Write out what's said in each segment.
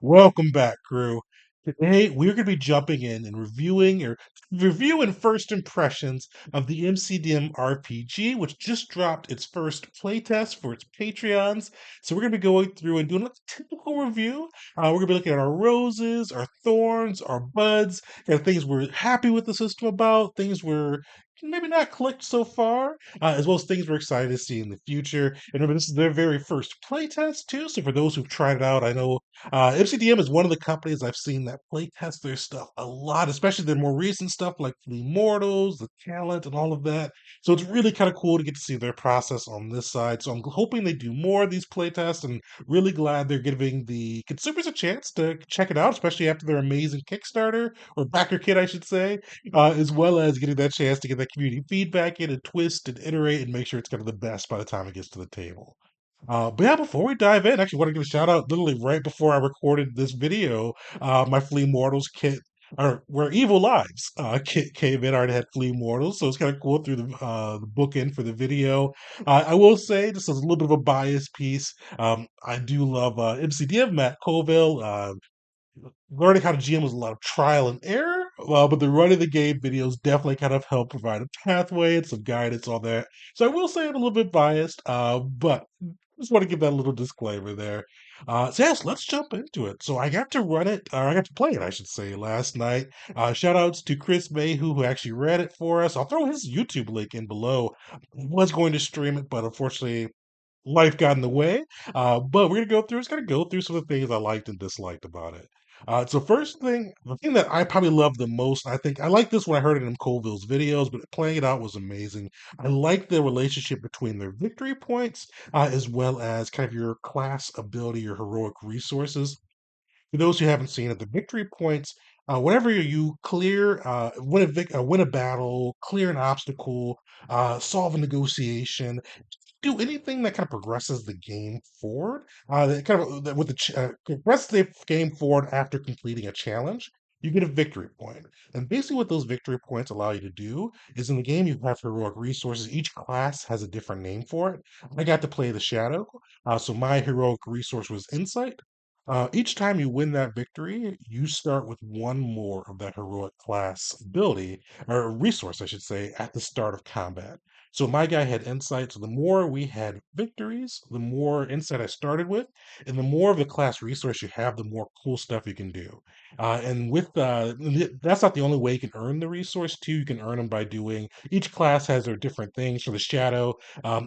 Welcome back, crew. Today we're going to be jumping in and reviewing first impressions of the MCDM RPG, which just dropped its first playtest for its Patreons. So we're going to be going through and doing a typical review. We're going to be looking at our roses, our thorns, our buds, kind of things we're happy with the system about, things we're maybe not clicked so far, as well as things we're excited to see in the future. And remember, this is their very first playtest too. So for those who've tried it out, I know MCDM is one of the companies I've seen that play test their stuff a lot, especially their more recent stuff like the Immortals, the Talent, and all of that. So it's really kind of cool to get to see their process on this side. So I'm hoping they do more of these play tests and really glad they're giving the consumers a chance to check it out, especially after their amazing Kickstarter or backer kit, I should say, as well as getting that chance to get that community feedback in and twist and iterate and make sure it's kind of the best by the time it gets to the table. But yeah, before we dive in, actually want to give a shout out literally right before I recorded this video, my Flea Mortals kit or where Evil Lives kit came in. I already had Flea Mortals, so it's kind of cool through the bookend for the video. I will say, just as a little bit of a bias piece, I do love MCDM Matt Colville. Learning how to GM was a lot of trial and error, but the running the game videos definitely kind of help provide a pathway and some guidance on that. So I will say I'm a little bit biased, but just want to give that little disclaimer there. So yes, let's jump into it. So I got to run it, or I got to play it, I should say, last night. Shout outs to Chris Mayhew who actually read it for us. I'll throw his YouTube link in below. I was going to stream it, but unfortunately life got in the way. But we're gonna go through. It's gonna go through some of the things I liked and disliked about it. So first thing, the thing that I probably love the most, I think I like this when I heard it in Colville's videos, but playing it out was amazing. I like the relationship between their victory points, as well as kind of your class ability, your heroic resources. For those who haven't seen it, the victory points, whenever you clear, win a battle, clear an obstacle, solve a negotiation, do anything that kind of progresses the game forward, that kind of with progresses the game forward after completing a challenge, you get a victory point. And basically, what those victory points allow you to do is in the game you have heroic resources. Each class has a different name for it. I got to play the Shadow, so my heroic resource was Insight. Each time you win that victory, you start with one more of that heroic class ability, or resource, I should say, at the start of combat. So my guy had insight. So the more we had victories, the more insight I started with, and the more of the class resource you have, the more cool stuff you can do. And with that's not the only way you can earn the resource too. You can earn them by doing. Each class has their different things. For the shadow,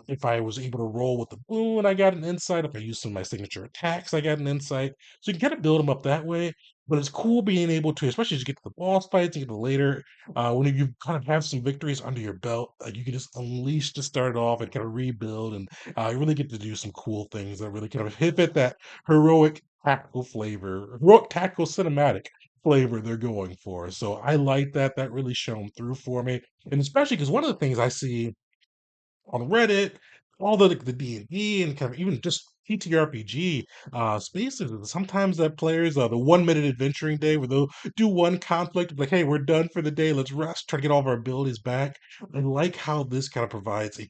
if I was able to roll with the boon, I got an insight. If I used some of my signature attacks, I got an insight. So you can kind of build them up that way. But it's cool being able to, especially as you get to the boss fights, you get to later, when you kind of have some victories under your belt, you can just unleash to start off and kind of rebuild, and you really get to do some cool things that really kind of hit that heroic tactical flavor, heroic tactical cinematic flavor they're going for. So I like that. That really shone through for me, and especially because one of the things I see on Reddit, all the D&D and kind of even just TTRPG spaces. And sometimes that players, the 1 minute adventuring day where they'll do one conflict, like, hey, we're done for the day, let's rest, try to get all of our abilities back. I like how this kind of provides a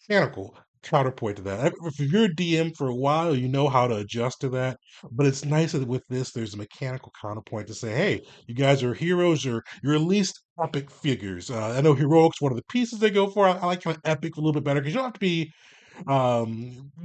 mechanical counterpoint to that. If you're a DM for a while, you know how to adjust to that. But it's nice that with this, there's a mechanical counterpoint to say, hey, you guys are heroes, or you're at least epic figures. I know heroic's one of the pieces they go for. I like kind of epic a little bit better because you don't have to be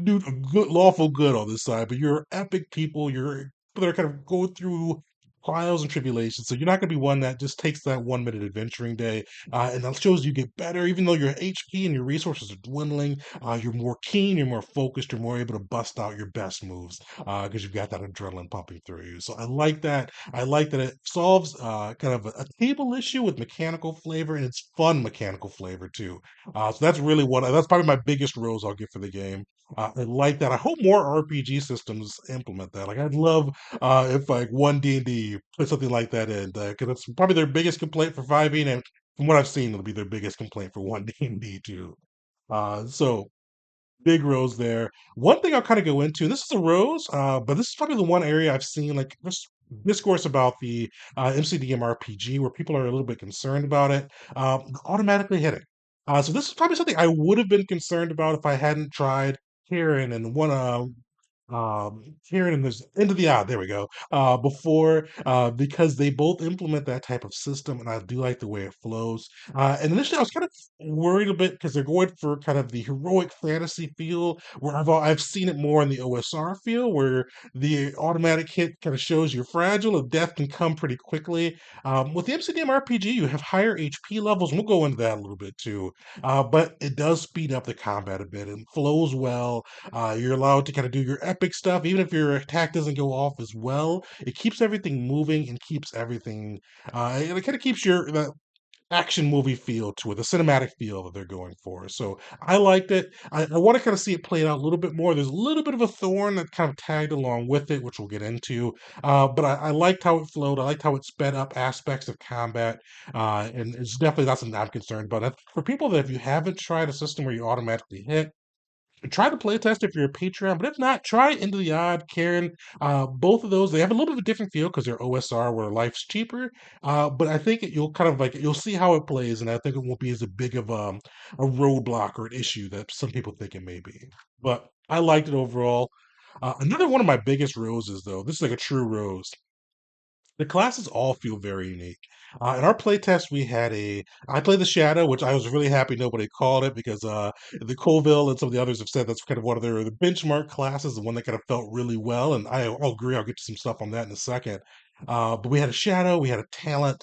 do good, lawful good on this side, but you're epic people. You're people that are kind of going through trials and tribulations. So you're not going to be one that just takes that 1 minute adventuring day, and that shows you get better. Even though your HP and your resources are dwindling, you're more keen, you're more focused, you're more able to bust out your best moves because you've got that adrenaline pumping through you. So I like that. I like that it solves kind of a table issue with mechanical flavor, and it's fun mechanical flavor too. So that's really that's probably my biggest rose I'll give for the game. I like that. I hope more RPG systems implement that. Like I'd love if like one D&D put something like that in, because it's probably their biggest complaint for 5e, and from what I've seen, it'll be their biggest complaint for one D&D too. So big rose there. One thing I'll kind of go into, this is a rose, but this is probably the one area I've seen like this discourse about the MCDM RPG where people are a little bit concerned about it automatically hitting. So this is probably something I would have been concerned about if I hadn't tried Karen and one. Kieran and there's Into the Odd, there we go. Before because they both implement that type of system, and I do like the way it flows. And initially, I was kind of worried a bit because they're going for kind of the heroic fantasy feel, where I've seen it more in the OSR feel, where the automatic hit kind of shows you're fragile and death can come pretty quickly. With the MCDM RPG, you have higher HP levels, and we'll go into that a little bit too. But it does speed up the combat a bit and flows well. You're allowed to kind of do your epic stuff, even if your attack doesn't go off as well. It keeps everything moving and keeps everything. And it kind of keeps your the action movie feel to it, the cinematic feel that they're going for. So I liked it. I want to kind of see it played out a little bit more. There's a little bit of a thorn that kind of tagged along with it, which we'll get into. But I liked how it flowed. I liked how it sped up aspects of combat. And it's definitely not something I'm concerned about. For people that if you haven't tried a system where you automatically hit, try the playtest if you're a Patreon, but if not, try Into the Odd, Karen. Both of those, they have a little bit of a different feel because they're OSR where life's cheaper. But I think you'll kind of like you'll see how it plays, and I think it won't be as a big of a roadblock or an issue that some people think it may be. But I liked it overall. Another one of my biggest roses, though, this is like a true rose. The classes all feel very unique. In our playtest, I played the Shadow, which I was really happy nobody called it because the Colville and some of the others have said that's kind of one of their the benchmark classes and one that kind of felt really well. And I'll agree. I'll get to some stuff on that in a second. But we had a Shadow, we had a Talent,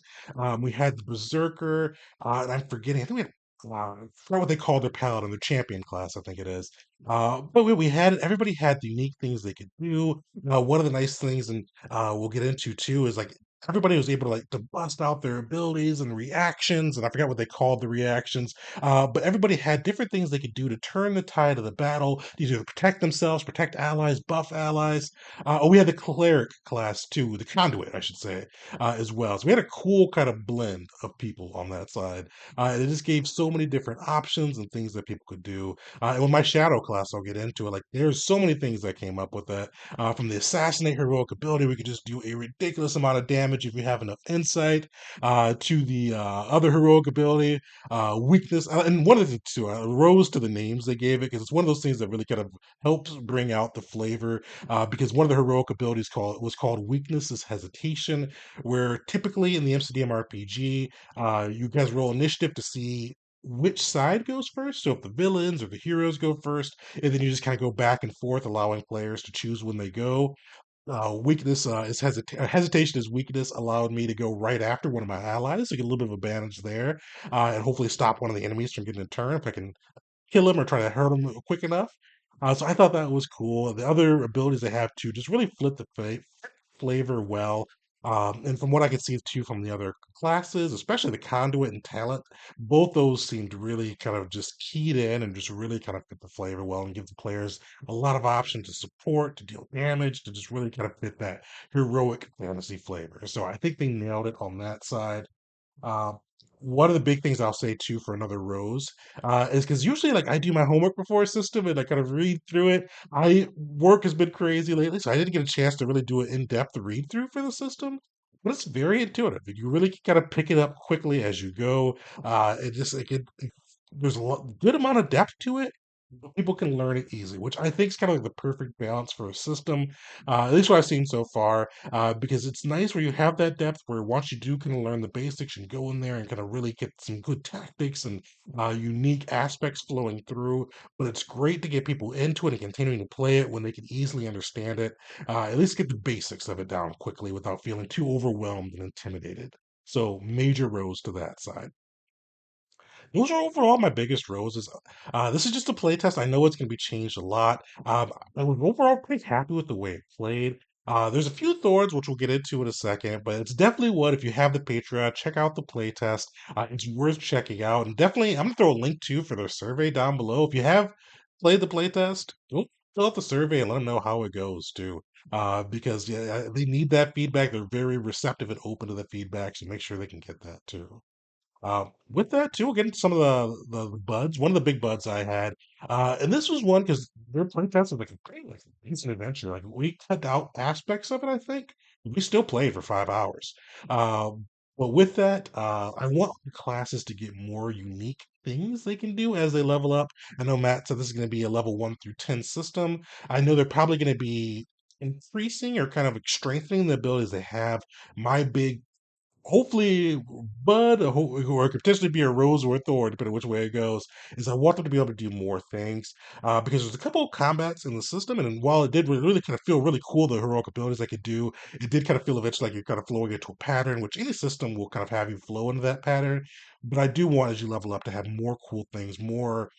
we had the Berserker, and I'm forgetting. I think we had. I forgot what they called their paladin, their champion class, I think it is. But we had everybody had the unique things they could do. One of the nice things, and we'll get into too, is like everybody was able to like to bust out their abilities and reactions, and I forgot what they called the reactions. But everybody had different things they could do to turn the tide of the battle, either to protect themselves, protect allies, buff allies. Oh, we had the cleric class too, the conduit, I should say, as well. So we had a cool kind of blend of people on that side. And it just gave so many different options and things that people could do. And with my shadow class, I'll get into it. Like there's so many things that came up with that. From the assassinate heroic ability, we could just do a ridiculous amount of damage if you have enough insight. To the other heroic ability, weakness, and one of the two rose to the names they gave it because it's one of those things that really kind of helps bring out the flavor. Because one of the heroic abilities called was called weakness is hesitation, where typically in the MCDM RPG, you guys roll initiative to see which side goes first. So if the villains or the heroes go first, and then you just kind of go back and forth, allowing players to choose when they go. Weakness is hesitation is weakness allowed me to go right after one of my allies, so get a little bit of advantage there, and hopefully stop one of the enemies from getting a turn if I can kill him or try to hurt him quick enough. So I thought that was cool. The other abilities they have too just really flip the flavor well. And from what I could see too from the other classes, especially the conduit and talent, both those seemed really kind of just keyed in and just really kind of fit the flavor well and give the players a lot of options to support, to deal damage, to just really kind of fit that heroic fantasy flavor. So I think they nailed it on that side. Uh, one of the big things I'll say too for another rose is because usually like I do my homework before a system and I kind of read through it. I work has been crazy lately, so I didn't get a chance to really do an in-depth read through for the system. But it's very intuitive. You really can kind of pick it up quickly as you go. It just there's a good amount of depth to it, but people can learn it easily, which I think is kind of like the perfect balance for a system. At least what I've seen so far, because it's nice where you have that depth where once you do kind of learn the basics and go in there and kind of really get some good tactics and unique aspects flowing through. But it's great to get people into it and continuing to play it when they can easily understand it. At least get the basics of it down quickly without feeling too overwhelmed and intimidated. So major rose to that side. Those are overall my biggest roses. This is just a playtest. I know it's going to be changed a lot. I was overall pretty happy with the way it played. There's a few thorns, which we'll get into in a second, but it's definitely what, if you have the Patreon, check out the playtest. It's worth checking out. And definitely, I'm going to throw a link too for their survey down below. If you have played the playtest, go fill out the survey and let them know how it goes too. Because yeah, they need that feedback. They're very receptive and open to the feedback, so make sure they can get that too. With that too, we'll get into some of the buds. One of the big buds I had, and this was one because their playtest was like a great, like it's an adventure. Like we cut out aspects of it. I think we still played for 5 hours. But with that, I want the classes to get more unique. things they can do as they level up. I know Matt said this is going to be a level 1 through 10 system. I know they're probably going to be increasing or kind of strengthening the abilities they have. My big hopefully bud or it could potentially be a rose or a thorn depending on which way it goes is I want them to be able to do more things because there's a couple of combats in the system, and while it did really kind of feel really cool the heroic abilities I could do, it did kind of feel eventually like you're kind of flowing into a pattern, which any system will kind of have you flow into that pattern. But I do want, as you level up, to have more cool things, more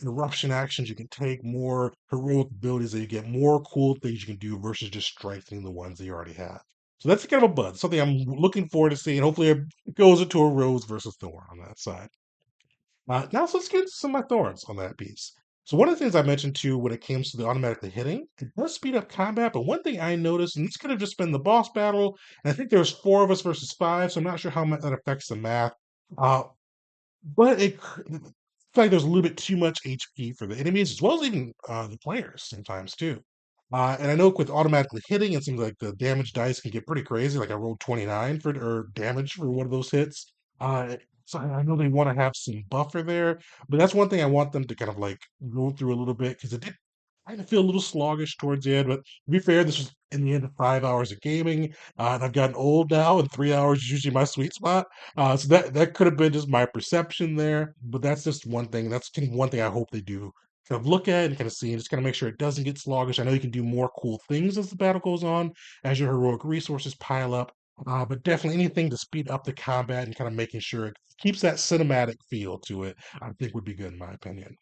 interruption actions you can take, more heroic abilities that you get, more cool things you can do versus just strengthening the ones that you already have. So that's kind of a bud, something I'm looking forward to seeing. Hopefully, it goes into a rose versus thorn on that side. Now, so let's get into some of my thorns on that piece. So one of the things I mentioned too, when it comes to the automatically hitting, it does speed up combat. But one thing I noticed, and this could have just been the boss battle, and I think there's 4 of us versus 5, so I'm not sure how much that affects the math. Uh, but I feel like there's a little bit too much HP for the enemies as well as even the players sometimes too. And I know with automatically hitting, it seems like the damage dice can get pretty crazy. Like I rolled 29 for or damage for one of those hits. So I know they want to have some buffer there, but that's one thing I want them to kind of like go through a little bit because it did kind of feel a little sluggish towards the end. But to be fair, this was in the end of 5 hours of gaming, and I've gotten old now, and 3 hours is usually my sweet spot. So that could have been just my perception there, but that's just one thing. That's kind of one thing I hope they do kind of look at and kind of see and just kind of make sure it doesn't get sluggish. I know you can do more cool things as the battle goes on, as your heroic resources pile up. But definitely anything to speed up the combat and kind of making sure it keeps that cinematic feel to it, I think would be good in my opinion.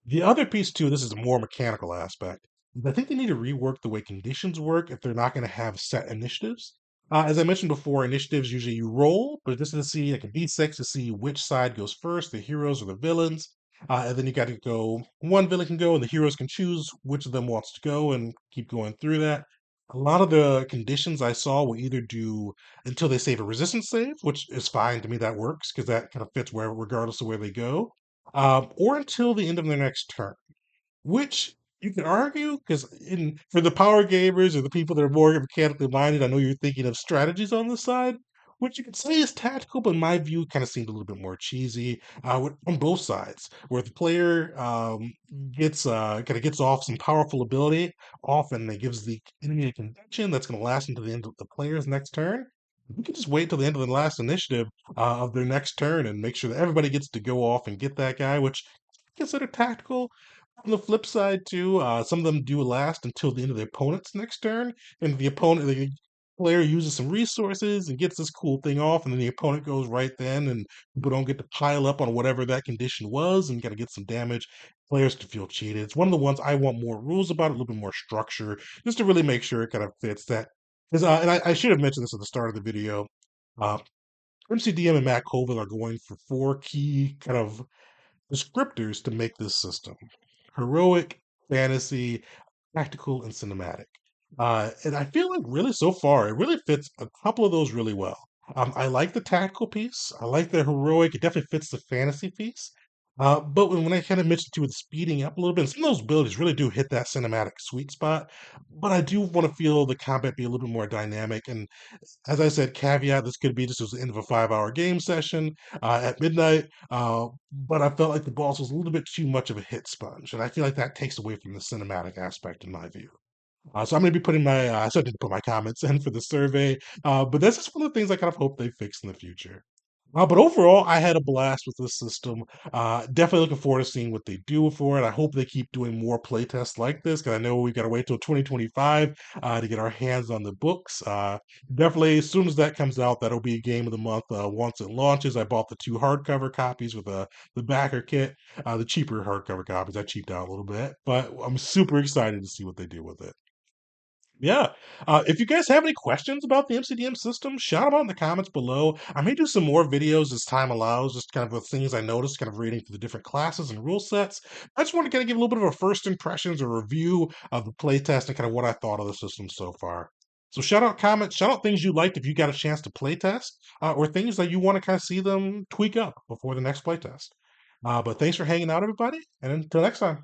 The other piece too, this is a more mechanical aspect. I think they need to rework the way conditions work if they're not going to have set initiatives. As I mentioned before, initiatives usually you roll, but this is to see like a d6 to see which side goes first, the heroes or the villains. And then you got to go. One villain can go, and the heroes can choose which of them wants to go, and keep going through that. A lot of the conditions I saw will either do until they save a resistance save, which is fine to me. That works because that kind of fits where, regardless of where they go, or until the end of their next turn. Which you can argue, because in for the power gamers or the people that are more mechanically minded, I know you're thinking of strategies on the side, which you could say is tactical, but in my view, kind of seemed a little bit more cheesy on both sides, where the player gets kind of gets off some powerful ability, often it gives the enemy a conviction that's going to last until the end of the player's next turn. We can just wait till the end of the last initiative of their next turn and make sure that everybody gets to go off and get that guy, which I consider tactical. On the flip side, too, some of them do last until the end of the opponent's next turn, and the player uses some resources and gets this cool thing off, and then the opponent goes right then, and people don't get to pile up on whatever that condition was and got to get some damage. Players can feel cheated. It's one of the ones I want more rules about, a little bit more structure, just to really make sure it kind of fits that. Because, and I should have mentioned this at the start of the video. Uh, MCDM and Matt Colville are going for 4 key kind of descriptors to make this system: heroic, fantasy, tactical, and cinematic. And I feel like really so far, it really fits a couple of those really well. I like the tactical piece. I like the heroic. It definitely fits the fantasy piece. But when I kind of mentioned to it speeding up a little bit, some of those abilities really do hit that cinematic sweet spot. But I do want to feel the combat be a little bit more dynamic. And as I said, caveat, this could be just as the end of a 5 hour game session at midnight. But I felt like the boss was a little bit too much of a hit sponge. And I feel like that takes away from the cinematic aspect, in my view. So I'm going to be putting I started to put my comments in for the survey. But that's just one of the things I kind of hope they fix in the future. But overall, I had a blast with this system. Definitely looking forward to seeing what they do for it. I hope they keep doing more playtests like this because I know we got to wait till 2025 to get our hands on the books. Definitely, as soon as that comes out, that'll be game of the month once it launches. I bought the 2 hardcover copies with the backer kit, the cheaper hardcover copies. I cheaped out a little bit, but I'm super excited to see what they do with it. Yeah. If you guys have any questions about the MCDM system, shout them out in the comments below. I may do some more videos as time allows, just kind of with things I noticed, kind of reading through the different classes and rule sets. I just want to kind of give a little bit of a first impressions or review of the playtest and kind of what I thought of the system so far. So shout out comments, shout out things you liked if you got a chance to playtest, or things that you want to kind of see them tweak up before the next playtest. But thanks for hanging out, everybody, and until next time.